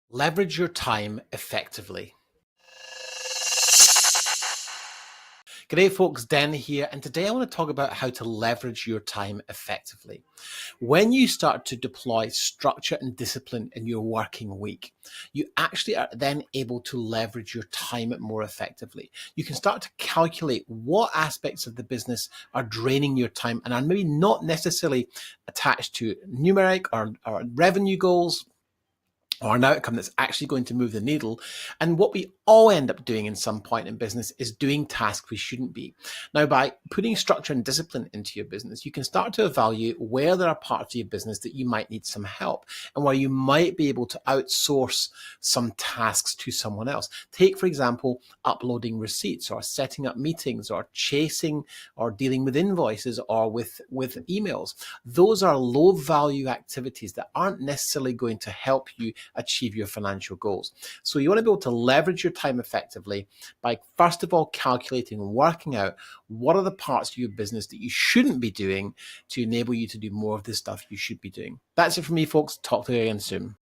Leverage your time effectively. G'day folks, Den here, and today I want to talk about how to leverage your time effectively. When you start to deploy structure and discipline in your working week, you actually are then able to leverage your time more effectively. You can start to calculate what aspects of the business are draining your time and are maybe not necessarily attached to numeric or revenue goals, or an outcome that's actually going to move the needle. And what we all end up doing in some point in business is doing tasks we shouldn't be. Now, by putting structure and discipline into your business, you can start to evaluate where there are parts of your business that you might need some help and where you might be able to outsource some tasks to someone else. Take, for example, uploading receipts or setting up meetings or chasing or dealing with invoices or with emails. Those are low value activities that aren't necessarily going to help you achieve your financial goals. So you want to be able to leverage your time effectively by, first of all, calculating and working out what are the parts of your business that you shouldn't be doing to enable you to do more of the stuff you should be doing. That's it for me, folks. Talk to you again soon.